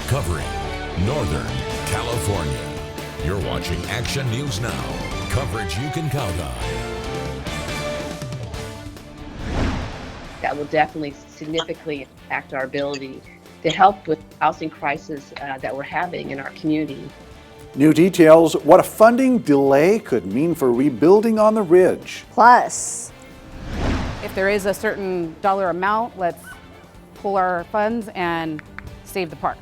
covering Northern California. You're watching Action News Now, coverage you can count on. That will definitely significantly impact our ability to help with the housing crisis that we're having in our community. New details, what a funding delay could mean for rebuilding on the ridge. Plus, if there is a certain dollar amount, let's pull our funds and save the park.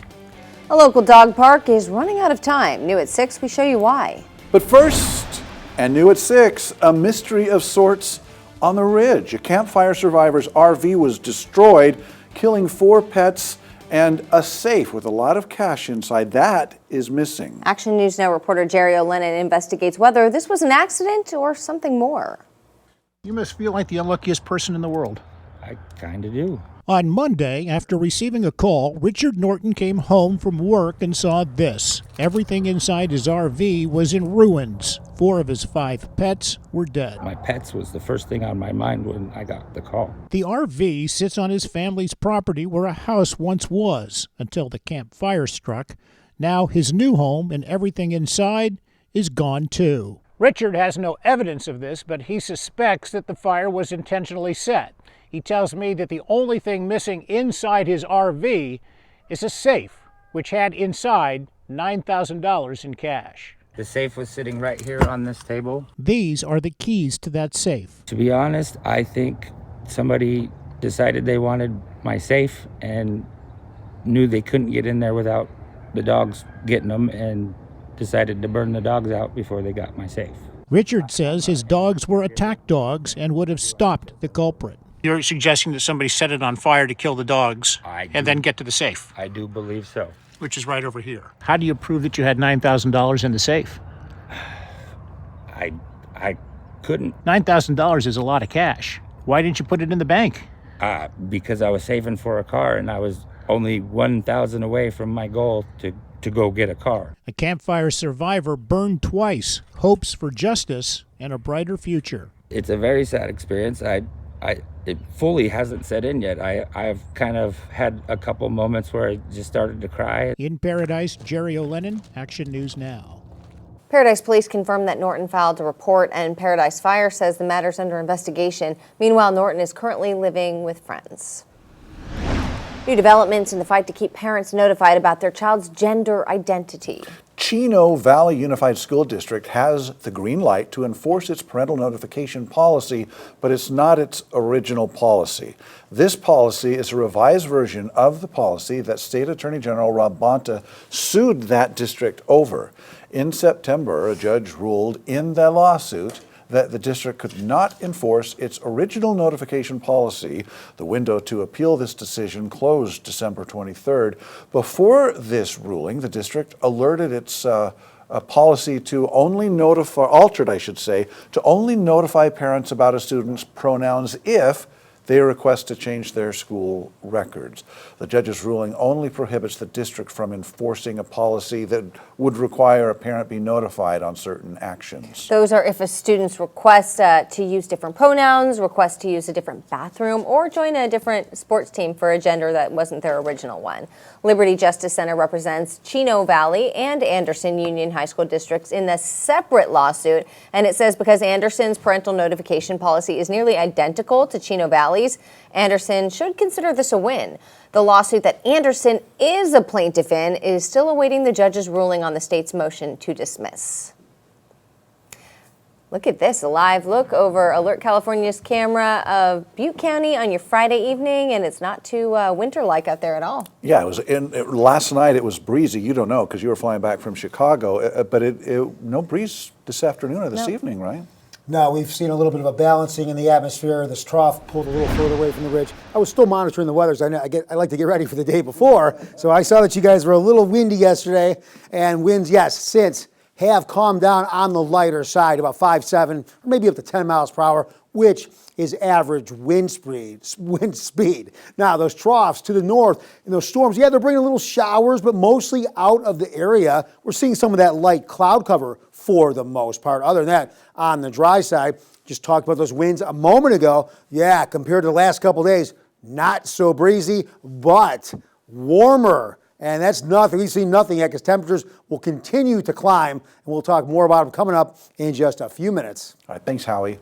a local dog park is running out of time. New at 6, we show you why. But first, and new at 6, a mystery of sorts on the ridge. A Campfire survivor's RV was destroyed, killing 4 pets and a safe with a lot of cash inside. That is missing. Action News Now reporter Jerry O'Lennon investigates whether this was an accident or something more. You must feel like the unluckiest person in the world. I kind of do. On Monday, after receiving a call, Richard Norton came home from work and saw this. Everything inside his RV was in ruins. 4 of his 5 pets were dead. My pets was the first thing on my mind when I got the call. The RV sits on his family's property where a house once was, until the Campfire struck. Now his new home and everything inside is gone too. Richard has no evidence of this, but he suspects that the fire was intentionally set. He tells me that the only thing missing inside his RV is a safe, which had inside $9,000 in cash. The safe was sitting right here on this table. These are the keys to that safe. To be honest, I think somebody decided they wanted my safe and knew they couldn't get in there without the dogs getting them and decided to burn the dogs out before they got my safe. Richard says his dogs were attack dogs and would have stopped the culprit. You're suggesting that somebody set it on fire to kill the dogs and then get to the safe? I do believe so. Which is right over here. How do you prove that you had $9,000 in the safe? I couldn't. $9,000 is a lot of cash. Why didn't you put it in the bank? Because I was saving for a car and I was only $1,000 away from my goal to go get a car. A Campfire survivor burned twice, hopes for justice and a brighter future. It's a very sad experience. It fully hasn't set in yet. I've kind of had a couple moments where I just started to cry. In Paradise, Jerry O'Lennon, Action News Now. Paradise Police confirmed that Norton filed a report, and Paradise Fire says the matter's under investigation. Meanwhile, Norton is currently living with friends. New developments in the fight to keep parents notified about their child's gender identity. Chino Valley Unified School District has the green light to enforce its parental notification policy, but it's not its original policy. This policy is a revised version of the policy that State Attorney General Rob Bonta sued that district over. In September, a judge ruled in the lawsuit that the district could not enforce its original notification policy. The window to appeal this decision closed December 23rd. Before this ruling, the district alerted its policy to only to only notify parents about a student's pronouns if they request to change their school records. The judge's ruling only prohibits the district from enforcing a policy that would require a parent be notified on certain actions. Those are if a student's request to use different pronouns, request to use a different bathroom, or join a different sports team for a gender that wasn't their original one. Liberty Justice Center represents Chino Valley and Anderson Union High School districts in the separate lawsuit, and it says because Anderson's parental notification policy is nearly identical to Chino Valley's, Anderson should consider this a win. The lawsuit that Anderson is a plaintiff in is still awaiting the judge's ruling on the state's motion to dismiss. Look at this, a live look over Alert California's camera of Butte County on your Friday evening, and it's not too winter-like out there at all. Yeah, it was. Last night it was breezy. You don't know because you were flying back from Chicago, but no breeze this afternoon or this evening, right? No, we've seen a little bit of a balancing in the atmosphere. This trough pulled a little further away from the ridge. I was still monitoring the weather, so I like to get ready for the day before. So I saw that you guys were a little windy yesterday, and winds, yes, since have calmed down on the lighter side, about 5-7, or maybe up to 10 miles per hour, which is average wind speed. Now, those troughs to the north and those storms, yeah, they're bringing little showers, but mostly out of the area. We're seeing some of that light cloud cover for the most part. Other than that, on the dry side, just talked about those winds a moment ago. Yeah, compared to the last couple days, not so breezy, but warmer And that's nothing. We've seen nothing yet because temperatures will continue to climb. And we'll talk more about them coming up in just a few minutes. All right, thanks, Howie.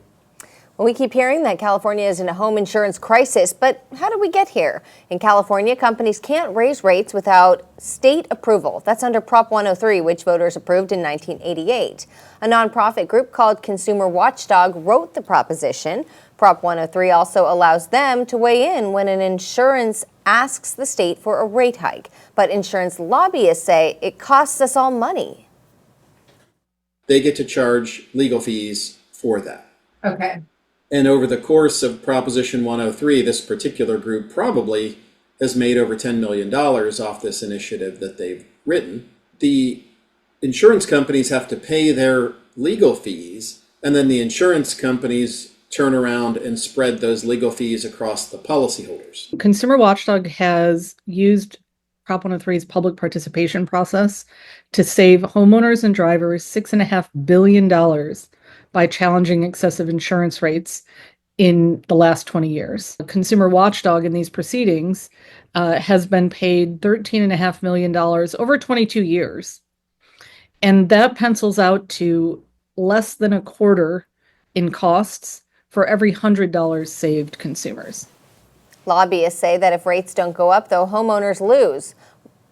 Well, we keep hearing that California is in a home insurance crisis, but how did we get here? In California, companies can't raise rates without state approval. That's under Prop 103, which voters approved in 1988. A nonprofit group called Consumer Watchdog wrote the proposition. Prop 103 also allows them to weigh in when an insurance asks the state for a rate hike. But insurance lobbyists say it costs us all money. They get to charge legal fees for that. Okay. And over the course of Proposition 103, this particular group probably has made over $10 million off this initiative that they've written. The insurance companies have to pay their legal fees, and then the insurance companies turn around and spread those legal fees across the policyholders. Consumer Watchdog has used Prop 103's public participation process to save homeowners and drivers $6.5 billion by challenging excessive insurance rates in the last 20 years. Consumer Watchdog in these proceedings has been paid $13.5 million over 22 years. And that pencils out to less than a quarter in costs for every $100 saved consumers. Lobbyists say that if rates don't go up, though, homeowners lose.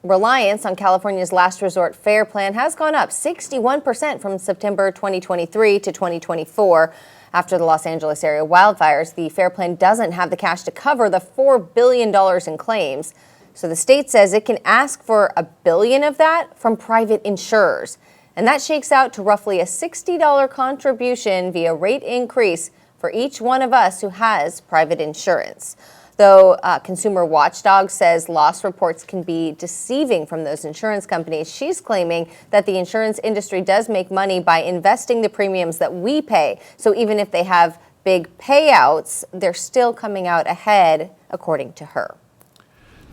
Reliance on California's last resort fare plan has gone up 61% from September 2023 to 2024. After the Los Angeles area wildfires, the fare plan doesn't have the cash to cover the $4 billion in claims. So the state says it can ask for $1 billion of that from private insurers. And that shakes out to roughly a $60 contribution via rate increase for each one of us who has private insurance. Though Consumer Watchdog says loss reports can be deceiving from those insurance companies, she's claiming that the insurance industry does make money by investing the premiums that we pay. So even if they have big payouts, they're still coming out ahead, according to her.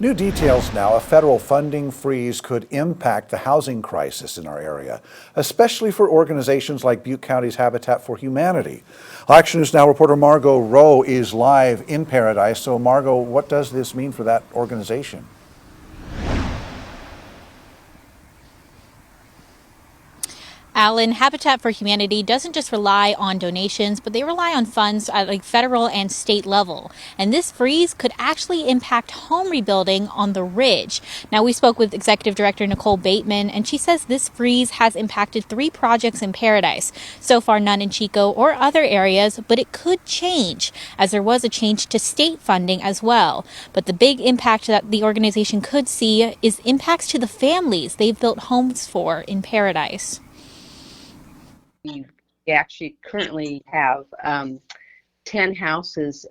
New details now. A federal funding freeze could impact the housing crisis in our area, especially for organizations like Butte County's Habitat for Humanity. Action News Now reporter Margot Rowe is live in Paradise. So Margot, what does this mean for that organization? Alan, Habitat for Humanity doesn't just rely on donations, but they rely on funds at like federal and state level. And this freeze could actually impact home rebuilding on the Ridge. Now, we spoke with Executive Director Nicole Bateman, and she says this freeze has impacted 3 projects in Paradise. So far, none in Chico or other areas, but it could change, as there was a change to state funding as well. But the big impact that the organization could see is impacts to the families they've built homes for in Paradise. We actually currently have 10 houses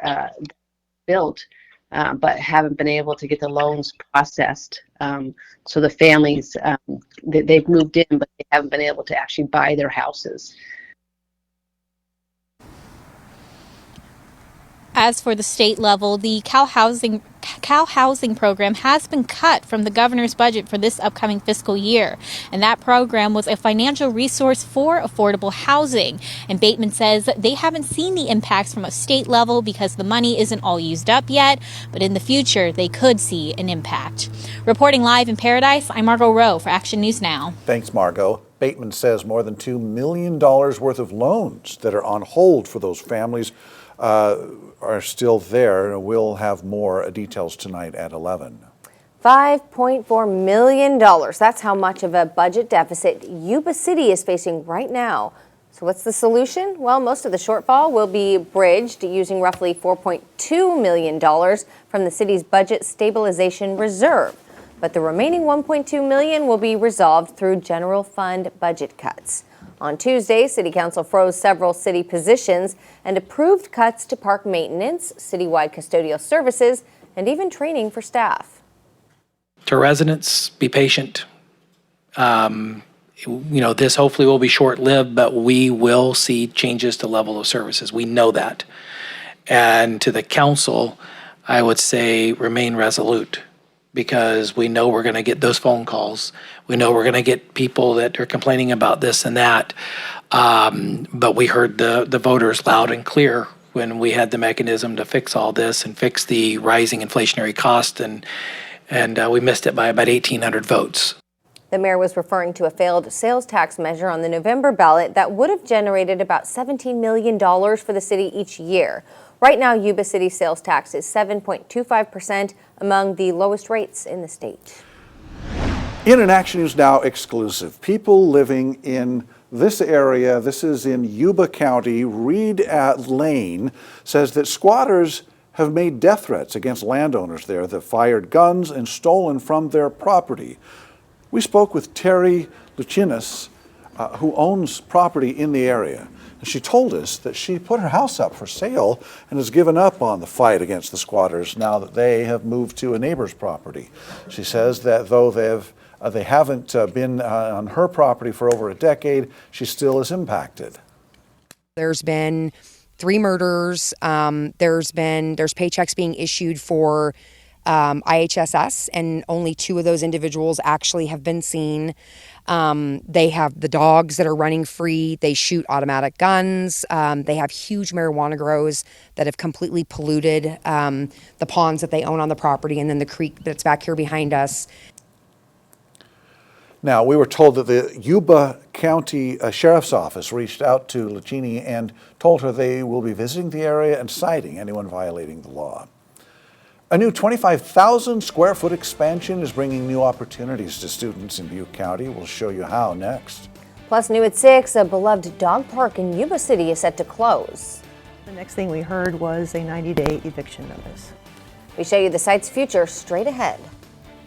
built, but haven't been able to get the loans processed. So the families, they've moved in, but they haven't been able to actually buy their houses. As for the state level, the Cal Housing program has been cut from the governor's budget for this upcoming fiscal year. And that program was a financial resource for affordable housing. And Bateman says they haven't seen the impacts from a state level because the money isn't all used up yet. But in the future, they could see an impact. Reporting live in Paradise, I'm Margot Rowe for Action News Now. Thanks, Margot. Bateman says more than $2 million worth of loans that are on hold for those families are still there. We'll have more details tonight at 11. $5.4 million. That's how much of a budget deficit Yuba City is facing right now. So what's the solution? Well, most of the shortfall will be bridged using roughly $4.2 million from the city's budget stabilization reserve. But the remaining $1.2 million will be resolved through general fund budget cuts. On Tuesday, City Council froze several city positions and approved cuts to park maintenance, citywide custodial services, and even training for staff. To residents, be patient. This hopefully will be short-lived, but we will see changes to level of services. We know that. And to the council, I would say remain resolute, because we know we're going to get those phone calls. We know we're going to get people that are complaining about this and that. But we heard the voters loud and clear when we had the mechanism to fix all this and fix the rising inflationary cost. And and we missed it by about 1,800 votes. The mayor was referring to a failed sales tax measure on the November ballot that would have generated about $17 million for the city each year. Right now, Yuba City sales tax is 7.25%, among the lowest rates in the state. In an Action News Now exclusive, people living in this area, this is in Yuba County, Reed Lane, says that squatters have made death threats against landowners there that fired guns and stolen from their property. We spoke with Terry Lucinas, who owns property in the area. And she told us that she put her house up for sale and has given up on the fight against the squatters now that they have moved to a neighbor's property. She says that though they haven't been on her property for over a decade, she still is impacted. There's been 3 murders. There's paychecks being issued for IHSS, and only 2 of those individuals actually have been seen. They have the dogs that are running free. They shoot automatic guns. They have huge marijuana grows that have completely polluted the ponds that they own on the property, and then the creek that's back here behind us. Now, we were told that the Yuba County Sheriff's Office reached out to Lucchini and told her they will be visiting the area and citing anyone violating the law. A new 25,000 square foot expansion is bringing new opportunities to students in Butte County. We'll show you how next. Plus, new at 6, a beloved dog park in Yuba City is set to close. The next thing we heard was a 90-day eviction notice. We show you the site's future straight ahead.